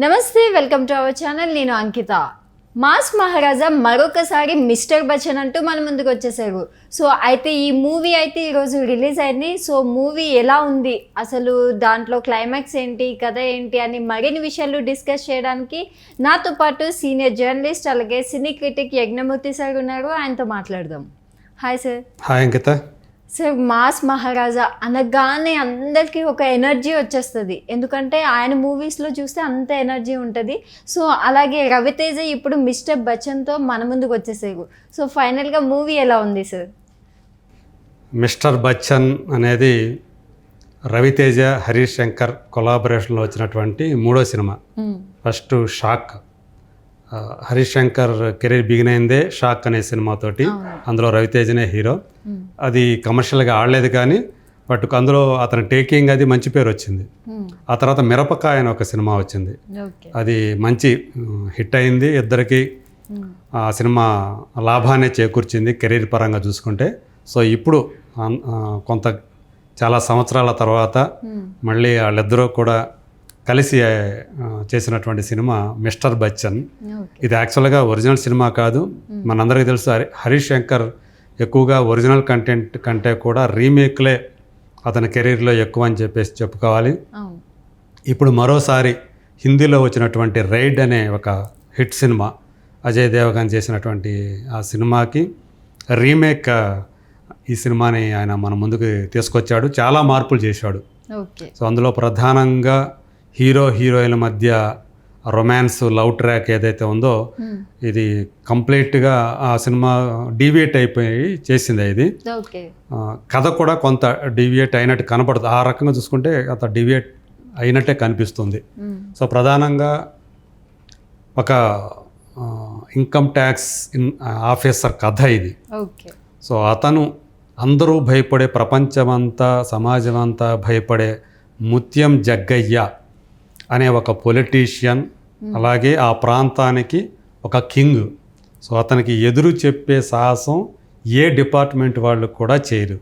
నమస్తే, welcome to our channel. నేను అంకిత. Mass మహారాజా మరొకసారి మిస్టర్ బచ్చన్ అంటూ మన ముందుకు వచ్చేసారు. సో అయితే ఈ మూవీ అయితే ఈరోజు రిలీజ్ అయింది. సో మూవీ ఎలా ఉంది, అసలు దాంట్లో క్లైమాక్స్ ఏంటి, కథ ఏంటి అని మరిన్ని విషయాలు డిస్కస్ చేయడానికి నాతో పాటు సీనియర్ జర్నలిస్ట్ అలాగే సినీ క్రిటిక్ యజ్ఞమూర్తి సార్ ఉన్నారు. ఆయనతో మాట్లాడదాం. Hi sir. హాయ్ అంకిత. సార్, మాస్ మహారాజా అనగానే అందరికీ ఒక ఎనర్జీ వచ్చేస్తుంది, ఎందుకంటే ఆయన మూవీస్లో చూస్తే అంత ఎనర్జీ ఉంటుంది. సో అలాగే రవితేజ ఇప్పుడు మిస్టర్ బచ్చన్తో మన ముందుకు వచ్చేసారు. సో ఫైనల్గా మూవీ ఎలా ఉంది సార్? మిస్టర్ బచ్చన్ అనేది రవితేజ హరీష్ శంకర్ కొలాబరేషన్లో వచ్చినటువంటి మూడో cinema. First shock, Harish Shankar career begin అయిందే షాక్ అనే సినిమాతోటి. అందులో రవితేజనే హీరో. అది కమర్షియల్గా ఆడలేదు కానీ బట్ అందులో అతని టేకింగ్ అది మంచి పేరు వచ్చింది. ఆ తర్వాత మిరపకాయ అని ఒక సినిమా వచ్చింది, అది మంచి హిట్ అయింది. ఇద్దరికి ఆ సినిమా లాభాన్ని చేకూర్చింది కెరీర్ పరంగా చూసుకుంటే. సో ఇప్పుడు కొంత చాలా సంవత్సరాల తర్వాత మళ్ళీ వాళ్ళిద్దరూ కూడా కలిసి చేసినటువంటి సినిమా మిస్టర్ బచ్చన్. ఇది యాక్చువల్గా ఒరిజినల్ సినిమా కాదు. మనందరికీ తెలుసు హరీష్ శంకర్ ఎక్కువగా ఒరిజినల్ కంటెంట్ కంటే కూడా రీమేక్లే అతని కెరీర్లో ఎక్కువ అని చెప్పేసి చెప్పుకోవాలి. ఇప్పుడు మరోసారి హిందీలో వచ్చినటువంటి రైడ్ అనే ఒక హిట్ సినిమా, అజయ్ దేవగన్ చేసినటువంటి ఆ సినిమాకి రీమేక్ ఈ సినిమాని ఆయన మన ముందుకు తీసుకొచ్చాడు. చాలా మార్పులు చేశాడు. సో అందులో ప్రధానంగా హీరోయిన్ల మధ్య రొమాన్స్, లవ్ ట్రాక్ ఏదైతే ఉందో ఇది కంప్లీట్గా ఆ సినిమా డీవియేట్ అయిపోయి చేసింది. ఇది కథ కూడా కొంత డీవియేట్ అయినట్టు కనపడుతుంది. ఆ రకంగా చూసుకుంటే అంత డీవియేట్ అయినట్టే కనిపిస్తుంది. సో ప్రధానంగా ఒక ఇన్కమ్ ట్యాక్స్ ఆఫీసర్ కథ ఇది. సో అతను అందరూ భయపడే, ప్రపంచమంతా సమాజమంతా భయపడే ముత్యం జగ్గయ్య అనే ఒక పొలిటీషియన్, అలాగే ఆ ప్రాంతానికి ఒక కింగ్. సో అతనికి ఎదురు చెప్పే సాహసం ఏ డిపార్ట్మెంట్ వాళ్ళు కూడా చేయరు.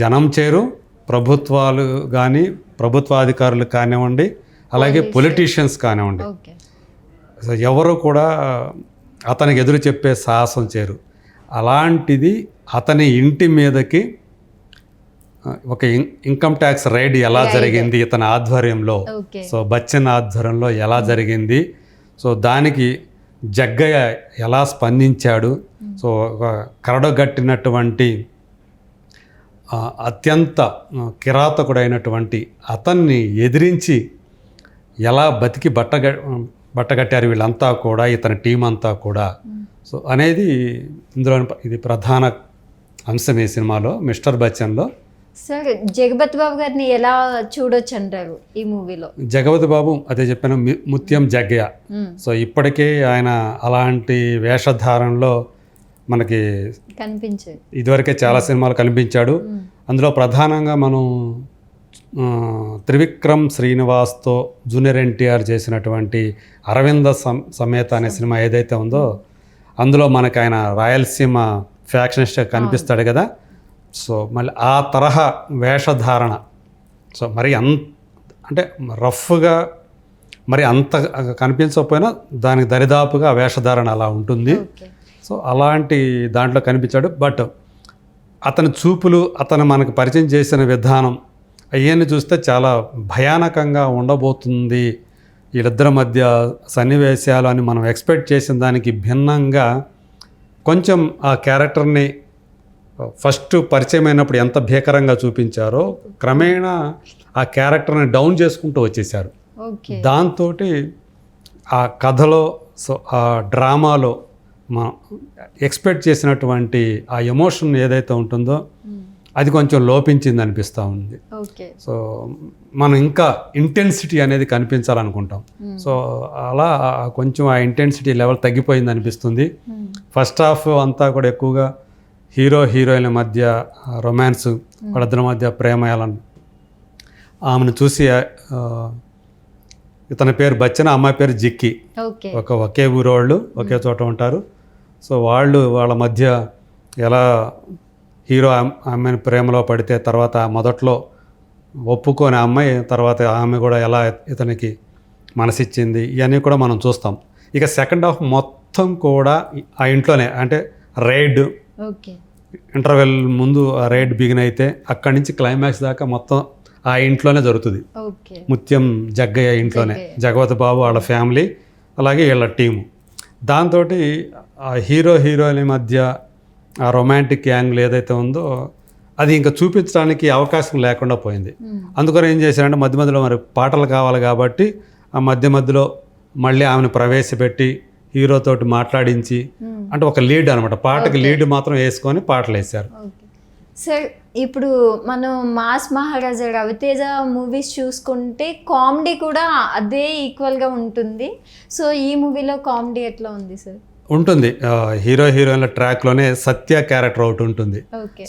జనం చేయరు, ప్రభుత్వాలు కానీ ప్రభుత్వాధికారులు కానివ్వండి, అలాగే పొలిటీషియన్స్ కానివ్వండి, సో ఎవరు కూడా అతనికి ఎదురు చెప్పే సాహసం చేయరు. అలాంటిది అతని ఇంటి మీదకి ఒక ఇన్కమ్ ట్యాక్స్ రైడ్ ఎలా జరిగింది ఇతని ఆధ్వర్యంలో, సో బచ్చన్ ఆధ్వర్యంలో ఎలా జరిగింది, సో దానికి జగ్గయ్య ఎలా స్పందించాడు, సో కరడగట్టినటువంటి అత్యంత కిరాతకుడైనటువంటి అతన్ని ఎదిరించి ఎలా బతికి బట్టగట్టారు వీళ్ళంతా కూడా, ఇతని టీం అంతా కూడా. సో అనేది ఇందులో ఇది ప్రధాన అంశం ఈ సినిమాలో, మిస్టర్ బచ్చన్లో. సార్, జగపతి బాబు గారిని ఎలా చూడొచ్చు అంటారు ఈ మూవీలో? జగపతి బాబు అదే చెప్పాను, ముత్యం జగ్గయ్య. సో ఇప్పటికే ఆయన అలాంటి వేషధారణలో మనకి కనిపించాడు, ఇదివరకే చాలా సినిమాలు కనిపించాడు. అందులో ప్రధానంగా మనం త్రివిక్రమ్ శ్రీనివాస్తో జూనియర్ ఎన్టీఆర్ చేసినటువంటి అరవింద సమేత అనే సినిమా ఏదైతే ఉందో అందులో మనకు ఆయన రాయలసీమ ఫ్యాక్షనిస్ట్గా కనిపిస్తాడు కదా. సో మళ్ళీ ఆ తరహా వేషధారణ, సో మరి అంటే రఫ్గా మరి అంత కనిపించకపోయినా దానికి దరిదాపుగా వేషధారణ అలా ఉంటుంది. సో అలాంటి దాంట్లో కనిపించాడు. బట్ అతని చూపులు, అతను మనకు పరిచయం చేసిన విధానం అవన్నీ చూస్తే చాలా భయానకంగా ఉండబోతుంది వీళ్ళిద్దరి మధ్య సన్నివేశాలు అని మనం ఎక్స్పెక్ట్ చేసిన దానికి భిన్నంగా కొంచెం ఆ క్యారెక్టర్ని ఫస్ట్ పరిచయం అయినప్పుడు ఎంత భీకరంగా చూపించారో క్రమేణా ఆ క్యారెక్టర్ని డౌన్ చేసుకుంటూ వచ్చేసారు. దాంతో ఆ కథలో, సో ఆ డ్రామాలో మనం ఎక్స్పెక్ట్ చేసినటువంటి ఆ ఎమోషన్ ఏదైతే ఉంటుందో అది కొంచెం లోపించింది అనిపిస్తూ ఉంది. సో మనం ఇంకా ఇంటెన్సిటీ అనేది కనిపించాలనుకుంటాం. సో అలా కొంచెం ఆ ఇంటెన్సిటీ లెవెల్ తగ్గిపోయింది అనిపిస్తుంది. ఫస్ట్ హాఫ్ అంతా కూడా ఎక్కువగా హీరోయిన్ల మధ్య రొమాన్స్, వాళ్ళిద్దరి మధ్య ప్రేమయాలను ఆమెను చూసి, ఇతని పేరు బచ్చన్, అమ్మాయి పేరు జిక్కి, ఒకే ఊరోళ్ళు ఒకే చోట ఉంటారు. సో వాళ్ళ మధ్య ఎలా హీరో ఆమెను ప్రేమలో పడితే తర్వాత మొదట్లో ఒప్పుకొని అమ్మాయి, తర్వాత ఆమె కూడా ఎలా ఇతనికి మనసిచ్చింది ఇవన్నీ కూడా మనం చూస్తాం. ఇక సెకండ్ హాఫ్ మొత్తం కూడా ఆ ఇంట్లోనే, అంటే రైడ్ ఓకే. ఇంటర్వెల్ ముందు ఆ రైడ్ బిగిన్ అయితే అక్కడి నుంచి క్లైమాక్స్ దాకా మొత్తం ఆ ఇంట్లోనే జరుగుతుంది. ఓకే. ముత్యం జగ్గయ్య ఇంట్లోనే, జగవతి బాబు వాళ్ళ ఫ్యామిలీ అలాగే వీళ్ళ టీము. దాంతో ఆ హీరోయిన్ మధ్య ఆ రొమాంటిక్ యాంగిల్ ఏదైతే ఉందో అది ఇంకా చూపించడానికి అవకాశం లేకుండా పోయింది. అందుకని ఏం చేశారంటే మధ్య మధ్యలో మరి పాటలు కావాలి కాబట్టి ఆ మధ్యలో మళ్ళీ ఆమెను ప్రవేశపెట్టి హీరోతోటి మాట్లాడించి, అంటే ఒక లీడ్ అనమాట, పాటకి లీడ్ మాత్రం వేసుకొని పాటలు వేశారు. సార్ ఇప్పుడు మనం మాస్ మహారాజా రవితేజ మూవీస్ చూసుకుంటే కామెడీ కూడా అదే ఈక్వల్గా ఉంటుంది. సో ఈ మూవీలో కామెడీ ఎట్లా ఉంది సార్? ఉంటుంది. హీరోయిన్ల ట్రాక్లోనే సత్య క్యారెక్టర్ ఒకటి ఉంటుంది.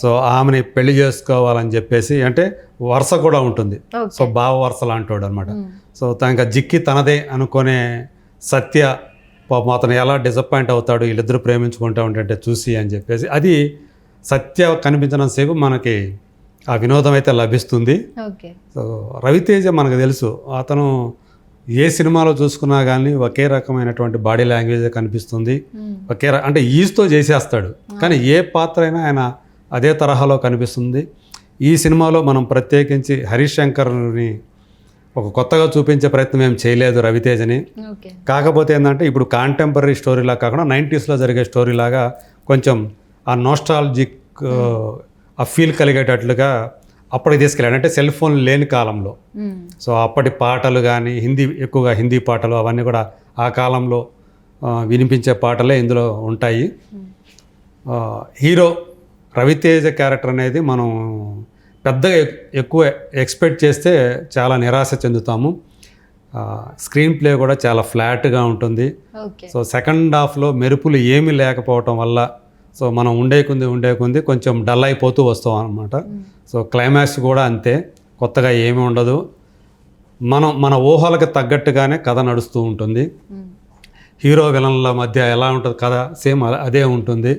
సో ఆమెని పెళ్లి చేసుకోవాలని చెప్పేసి, అంటే వరుస కూడా ఉంటుంది. సో బావ వరుస లాంటోడు అనమాట. సో తనకి జిక్కి తనదే అనుకునే సత్య పాపం అతను ఎలా డిసప్పాయింట్ అవుతాడు, వీళ్ళిద్దరూ ప్రేమించుకుంటూ ఉంటే చూసి అని చెప్పేసి, అది సత్య కనిపించినంతసేపు మనకి ఆ వినోదం అయితే లభిస్తుంది. సో రవితేజ మనకు తెలుసు, అతను ఏ సినిమాలో చూసుకున్నా కానీ ఒకే రకమైనటువంటి బాడీ లాంగ్వేజ్ కనిపిస్తుంది. అంటే ఈజ్తో చేసేస్తాడు, కానీ ఏ పాత్ర అయినా ఆయన అదే తరహాలో కనిపిస్తుంది. ఈ సినిమాలో మనం ప్రత్యేకించి హరీష్ శంకర్ని ఒక కొత్తగా చూపించే ప్రయత్నం ఏం చేయలేదు రవితేజని. కాకపోతే ఏంటంటే ఇప్పుడు కాంటెంపరీ స్టోరీలా కాకుండా 90s జరిగే స్టోరీలాగా కొంచెం ఆ నోస్టాలజిక్ ఆ ఫీల్ కలిగేటట్లుగా అప్పటికి తీసుకెళ్ళాడు. అంటే సెల్ ఫోన్ లేని కాలంలో. సో అప్పటి పాటలు కానీ ఎక్కువగా హిందీ పాటలు అవన్నీ కూడా ఆ కాలంలో వినిపించే పాటలే ఇందులో ఉంటాయి. హీరో రవితేజ క్యారెక్టర్ అనేది మనం పెద్దగా ఎక్కువ ఎక్స్పెక్ట్ చేస్తే చాలా నిరాశ చెందుతాము. స్క్రీన్ ప్లే కూడా చాలా ఫ్లాట్గా ఉంటుంది. సో సెకండ్ హాఫ్లో మెరుపులు ఏమీ లేకపోవటం వల్ల సో మనం ఉండే కొంది కొంచెం డల్ అయిపోతూ వస్తాం అనమాట. సో క్లైమాక్స్ కూడా అంతే, కొత్తగా ఏమీ ఉండదు. మన ఊహలకు తగ్గట్టుగానే కథ నడుస్తూ ఉంటుంది. హీరో విలన్ల మధ్య ఎలా ఉంటుంది కథ, సేమ్ అదే ఉంటుంది.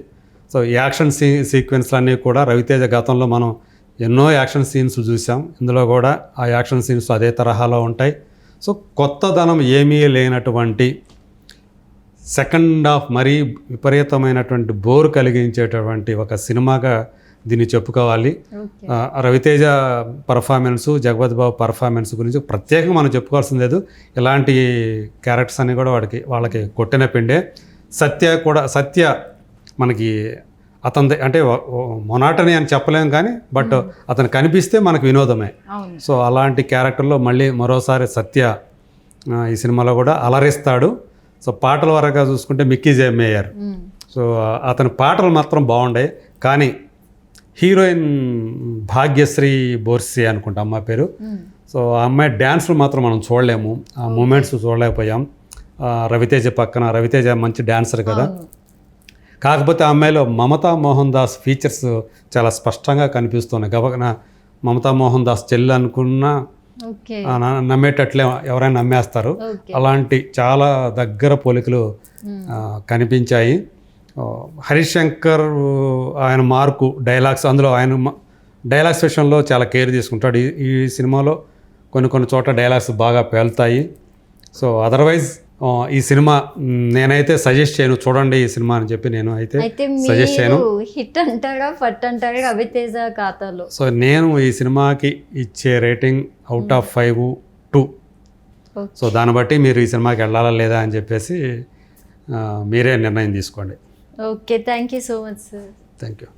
సో యాక్షన్ సీక్వెన్స్లు అన్నీ కూడా రవితేజ గతంలో మనం ఎన్నో యాక్షన్ సీన్స్ చూసాం, ఇందులో కూడా ఆ యాక్షన్ సీన్స్ అదే తరహాలో ఉంటాయి. సో కొత్తదనం ఏమీ లేనటువంటి సెకండ్ హాఫ్ మరీ విపరీతమైనటువంటి బోర్ కలిగించేటటువంటి ఒక సినిమాగా దీన్ని చెప్పుకోవాలి. రవితేజ పర్ఫార్మెన్సు, జగపతి బాబు పర్ఫార్మెన్స్ గురించి ప్రత్యేకంగా మనం చెప్పుకోవాల్సింది లేదు. ఇలాంటి క్యారెక్టర్స్ అన్నీ కూడా వాళ్ళకి కొట్టిన పిండే. సత్య మనకి అతని అంటే మొనాటని అని చెప్పలేము కానీ బట్ అతను కనిపిస్తే మనకు వినోదమే. సో అలాంటి క్యారెక్టర్లో మళ్ళీ మరోసారి సత్య ఈ సినిమాలో కూడా అలరిస్తాడు. సో పాటల వరగా చూసుకుంటే మిక్కీ జే మేయర్, సో అతని పాటలు మాత్రం బాగుంటాయి. కానీ హీరోయిన్ భాగ్యశ్రీ బోర్సి అనుకుంటా అమ్మాయి పేరు. సో ఆ అమ్మాయి డ్యాన్స్లు మాత్రం మనం చూడలేము, ఆ మూమెంట్స్ చూడలేకపోయాం. రవితేజ పక్కన, రవితేజ మంచి డాన్సర్ కదా. కాకపోతే ఆ అమ్మాయిలో మమతా మోహన్ దాస్ ఫీచర్స్ చాలా స్పష్టంగా కనిపిస్తున్నాయి. గబగన మమతా మోహన్ దాస్ చెల్లి అనుకున్నా నమ్మేటట్లే ఎవరైనా నమ్మేస్తారు. అలాంటి చాలా దగ్గర పోలికలు కనిపించాయి. హరీష్ శంకర్ ఆయన మార్కు డైలాగ్స్, అందులో ఆయన డైలాగ్స్ విషయంలో చాలా కేర్ తీసుకుంటాడు. ఈ సినిమాలో కొన్ని చోట్ల డైలాగ్స్ బాగా పేలుతాయి. సో అదర్వైజ్ ఈ సినిమా నేనైతే సజెస్ట్ చేయను, చూడండి ఈ సినిమా అని చెప్పి నేను అయితే సజెస్ట్ చేయను. హిట్ అంటారా ఫట్ అంటారా రవితేజ ఖాతాలో? సో నేను ఈ సినిమాకి ఇచ్చే రేటింగ్ అవుట్ ఆఫ్ 5 2. సో దాన్ని బట్టి మీరు ఈ సినిమాకి వెళ్ళాలా లేదా అని చెప్పేసి మీరే నిర్ణయం తీసుకోండి. Okay, thank you so much sir. Thank you.